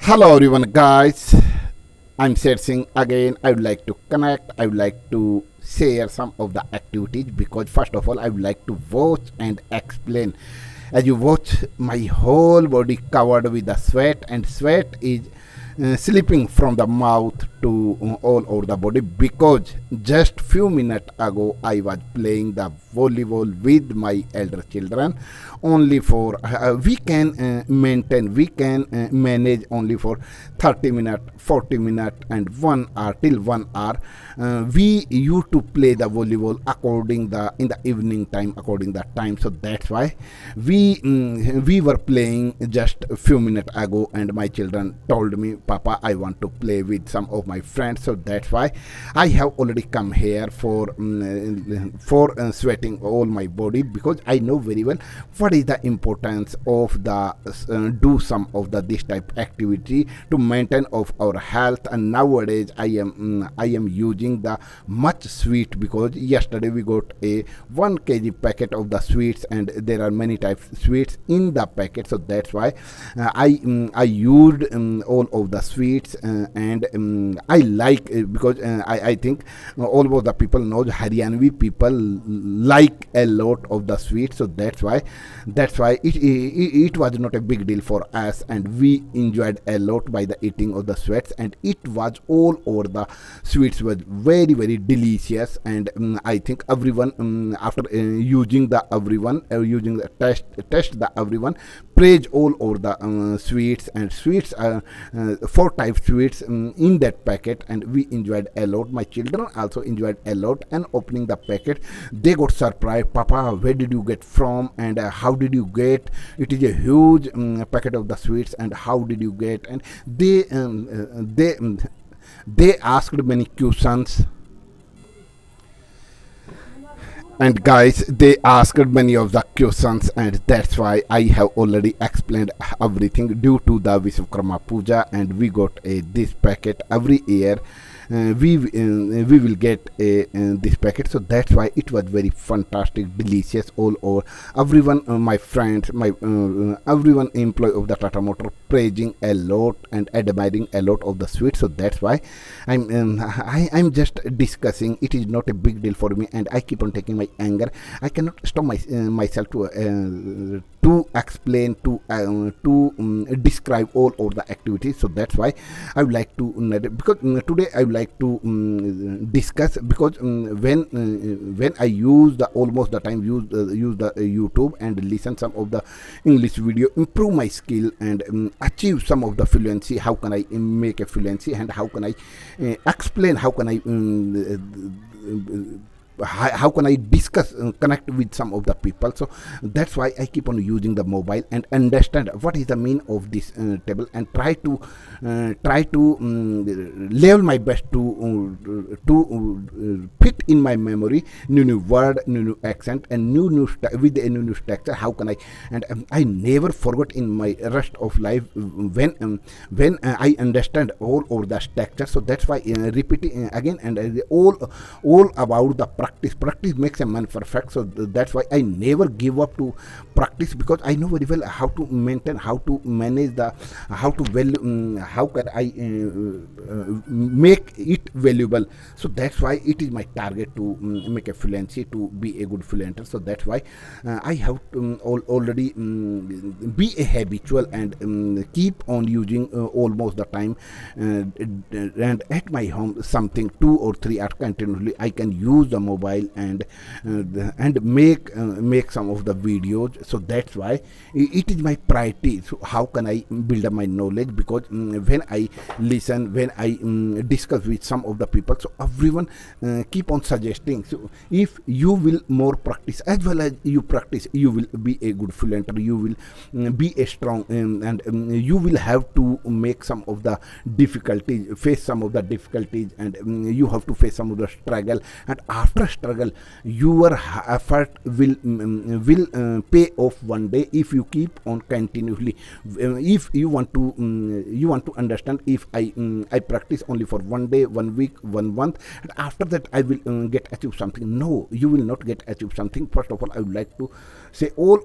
Hello everyone guys, I'm Seth Singh again. I would like to connect, I would like to share some of the activities because first of all I would like to watch and explain. As you watch, my whole body covered with the sweat, and sweat is slipping from the mouth to all over the body because just few minutes ago I was playing the volleyball with my elder children only for we can manage only for 30 minutes, 40 minutes and 1 hour till 1 hour. We used to play the volleyball according the in the evening time according the time, so that's why we were playing just a few minutes ago, and my children told me, Papa, I want to play with some of my friends, so that's why I have already come here for sweating all my body, because I know very well what is the importance of the do some of the this type activity to maintain of our health. And nowadays I am using the much sweet, because yesterday we got a 1 kg packet of the sweets, and there are many types sweets in the packet, so that's why I used all of the sweets, and I like because I think almost the people know Haryanvi people like a lot of the sweets, so that's why it was not a big deal for us, and we enjoyed a lot by the eating of the sweets, and it was all over. The sweets was very very delicious, and I think everyone after using the using the test the everyone praise all over the sweets, and sweets 4 type sweets in that packet, and we enjoyed a lot. My children also enjoyed a lot, and opening the packet they got surprised, Papa, where did you get from, and how did you get it? Is a huge packet of the sweets, and how did you get? And they asked many questions, and guys, they asked many of the questions, and that's why I have already explained everything. Due to the Vishwakarma Puja, and we got this packet every year. We will get this packet, so that's why it was very fantastic, delicious all over. Everyone, my friends, my everyone employee of the Tata Motor praising a lot and admiring a lot of the sweets, so that's why I'm just discussing. It is not a big deal for me, and I keep on taking my anger. I cannot stop myself to explain, to describe all over the activities, so that's why I would like to because today I would like to discuss, because when I use the almost the time use the YouTube and listen some of the English video, improve my skill and achieve some of the fluency. How can I make a fluency, and how can I explain, how can I how can I discuss, connect with some of the people? So that's why I keep on using the mobile and understand what is the mean of this table, and try to level my best to fit in my memory new word, new accent, and with a new structure. How can I? And I never forgot in my rest of life when I understand all over the structure. So that's why repeating again and all about the practice makes a man perfect. So that's why I never give up to practice, because I know very well how to maintain, how to manage the, how to value, how can I make it valuable. So that's why it is my target to make a fluency, to be a good fluenter. So that's why I have already be a habitual and keep on using almost the time, and at my home something 2 or 3 hours continuously I can use the mobile and make some of the videos. So that's why it is my priority. So how can I build up my knowledge? Because when I listen, when I discuss with some of the people, so everyone keep on suggesting. So if you will more practice, as well as you practice, you will be a good fluenter, you will be a strong, and you will have to make some of the difficulties, face some of the difficulties, and you have to face some of the struggle, and after after struggle, your effort will pay off one day if you keep on continuously. If you want to understand, if I practice only for one day, 1 week, 1 month, and after that I will get achieve something. No, you will not get achieve something. First of all, I would like to say all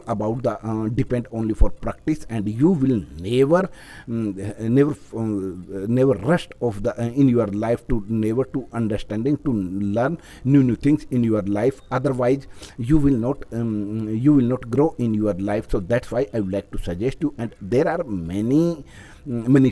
about the depend only for practice, and you will never rest of the in your life to never to understanding to learn new things in your life. Otherwise you will not grow in your life. So that's why I would like to suggest you. And there are many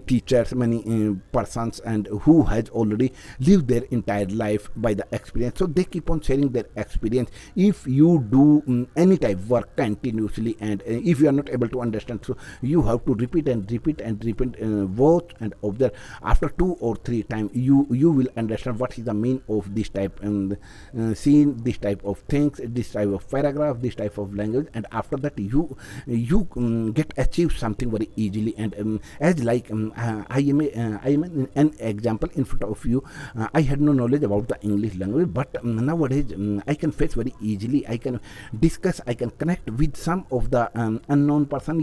teachers, many persons, and who has already lived their entire life by the experience, so they keep on sharing their experience. If you do any type work continuously, and if you are not able to understand, so you have to repeat and repeat and repeat, watch and observe. After 2 or 3 times, you will understand what is the meaning of this type, and seeing this type of things, this type of paragraph, this type of language, and after that you get achieve something very easily. And as like I am an example in front of you. I had no knowledge about the English language, but nowadays I can face very easily. I can discuss, I can connect with some of the unknown person.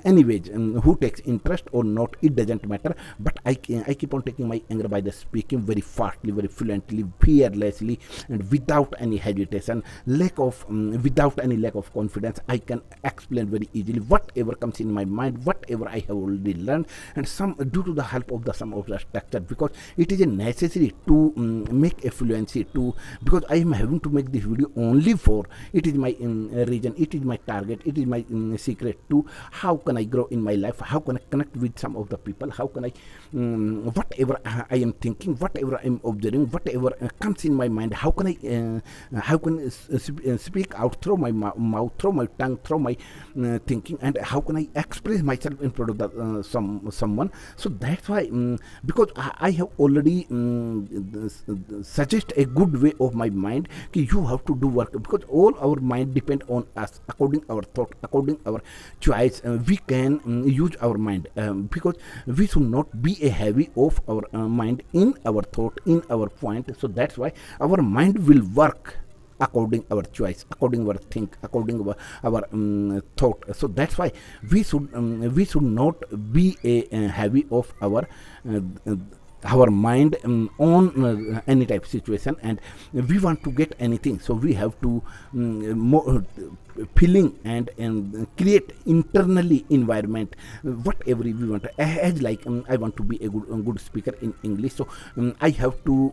Anyways, who takes interest or not, it doesn't matter. But I keep on taking my anger by the speaking very fastly, very fluently, fearlessly, and without any hesitation, without any lack of confidence. I can explain very easily whatever comes in my mind, whatever I have already learned, and some due to the help of some of the structure, because it is a necessary to make a fluency to, because I am having to make this video only for, it is my region, it is my target, it is my secret to how can I grow in my life, how can I connect with some of the people, how can I whatever I am thinking, whatever I am observing, whatever comes in my mind, how can I speak out through my mouth, through my tongue, through my thinking, and how can I express myself in front of someone. So that's why because I have already suggest a good way of my mind कि you have to do work, because all our mind depend on us. According our thought, according our choice, we can use our mind, because we should not be a heavy of our mind in our thought, in our point. So that's why our mind will work according our choice, according our think, according our thought. So that's why we should not be a heavy of our mind on any type of situation, and we want to get anything, so we have to feeling and create internally environment whatever we want. As like I want to be a good speaker in English, so I have to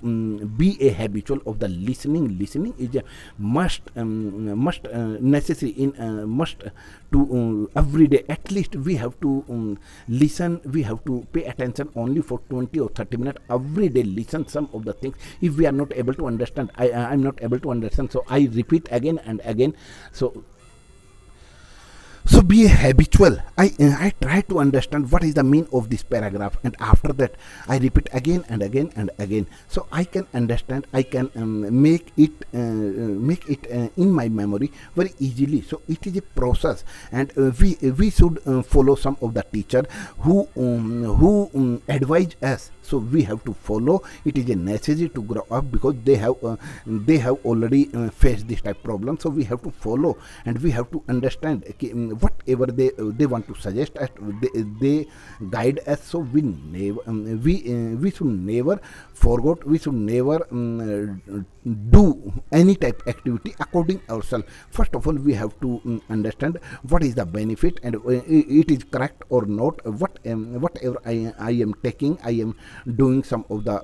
be a habitual of the listening. Listening is a must necessary in must to every day. At least we have to listen, we have to pay attention only for 20 or 30 minutes every day. Listen some of the things. If we are not able to understand, I'm not able to understand, so I repeat again and again. So be a habitual. I try to understand what is the meaning of this paragraph, and after that I repeat again and again and again, so I can understand. I can make it in my memory very easily. So it is a process, and we should follow some of the teacher who advise us. So we have to follow. It is a necessary to grow up, because they have already faced this type of problem. So we have to follow, and we have to understand whatever they want to suggest us, they guide us. So we should never forget. We should never do any type of activity according ourselves. First of all, we have to understand what is the benefit, and it is correct or not. Whatever I am taking, I am doing some of the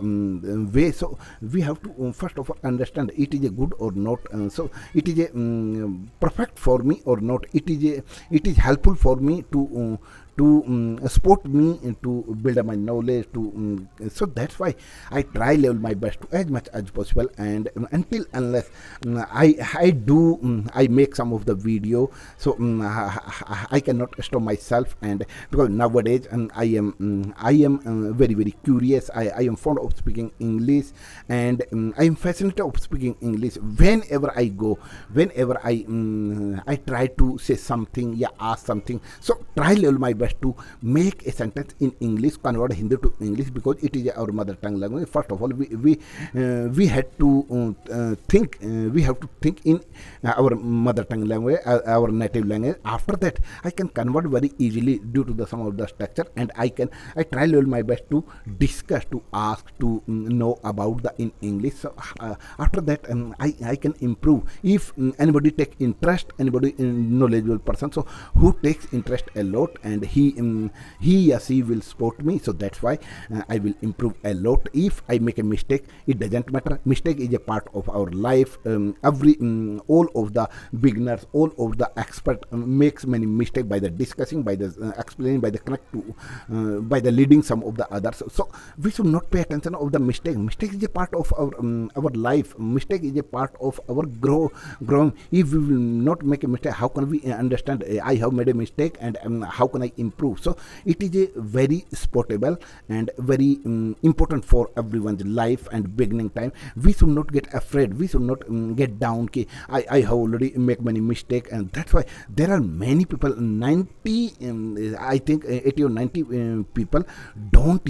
way. So we have to first of all understand it is a good or not. So it is a perfect for me or not. It is helpful for me to support me to build up my knowledge. So that's why I try level my best to as much as possible, and until unless I make some of the video. So I cannot stop myself, and because nowadays I am very very curious. I am fond of speaking English, and I am fascinated of speaking English. Whenever I go, whenever I try to say something, ask something, so try level my best best to make a sentence in English, convert Hindi to English, because it is our mother tongue language. First of all, we had to think. We have to think in our mother tongue language, our native language. After that, I can convert very easily due to the some of the structure, and I try my best to discuss, to ask, to know about the in English. So after that, I can improve. If anybody take interest, anybody knowledgeable person, so who takes interest a lot, and he or she will support me. So that's why I will improve a lot. If I make a mistake, it doesn't matter. Mistake is a part of our life. All of the beginners, all of the expert makes many mistakes by the discussing, by the explaining, by the connect to, by the leading some of the others. So we should not pay attention of the mistake. Mistake is a part of our life. Mistake is a part of our growing. If we will not make a mistake, how can we understand I have made a mistake, and how can I improve? So it is a very sportable and very important for everyone's life and beginning time. We should not get afraid. We should not get down. I have already make many mistakes, and that's why there are many people, 90 I think 80 or 90 people don't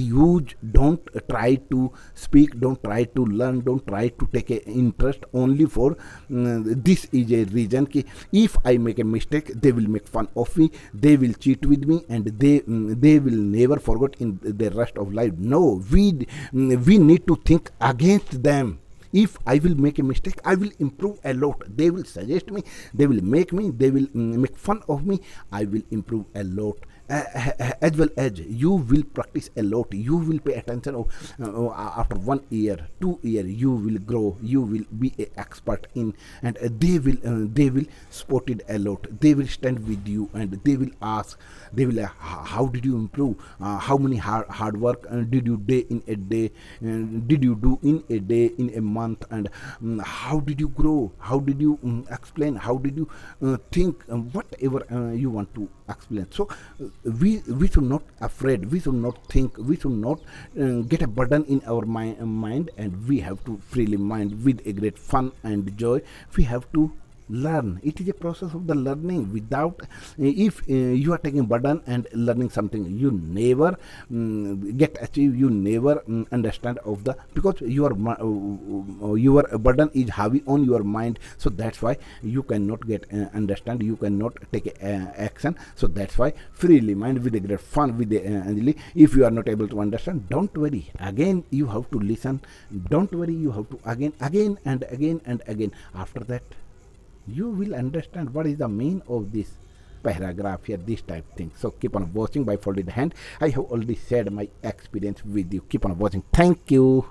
try to speak, don't try to learn, don't try to take a interest only for this is a reason ki if I make a mistake, they will make fun of me, they will cheat with me, and they will never forget in the rest of life. No, we need to think against them. If I will make a mistake, I will improve a lot. They will suggest me, they will make make fun of me, I will improve a lot. As well as you will practice a lot, you will pay attention of after 1 year, 2 year, you will grow, you will be an expert in, and they will support it a lot. They will stand with you, and they will ask, they will how did you improve, how many hard work did you day in a day, did you do in a day, in a month, and how did you grow, how did you explain, how did you think, whatever you want to explain. So we should not afraid, we should not think, we should not get a burden in our mind, and we have to freely mind with a great fun and joy. We have to learn. It is a process of the learning. Without if you are taking burden and learning something, you never get achieve, you never understand of the, because your burden is heavy on your mind. So that's why you cannot get understand, you cannot take action. So that's why freely mind with a great fun, with the if you are not able to understand, don't worry, again you have to listen, don't worry, you have to again and again and again. After that you will understand what is the meaning of this paragraph here, this type thing. So keep on watching by folded hand. I have already shared my experience with you. Keep on watching. Thank you.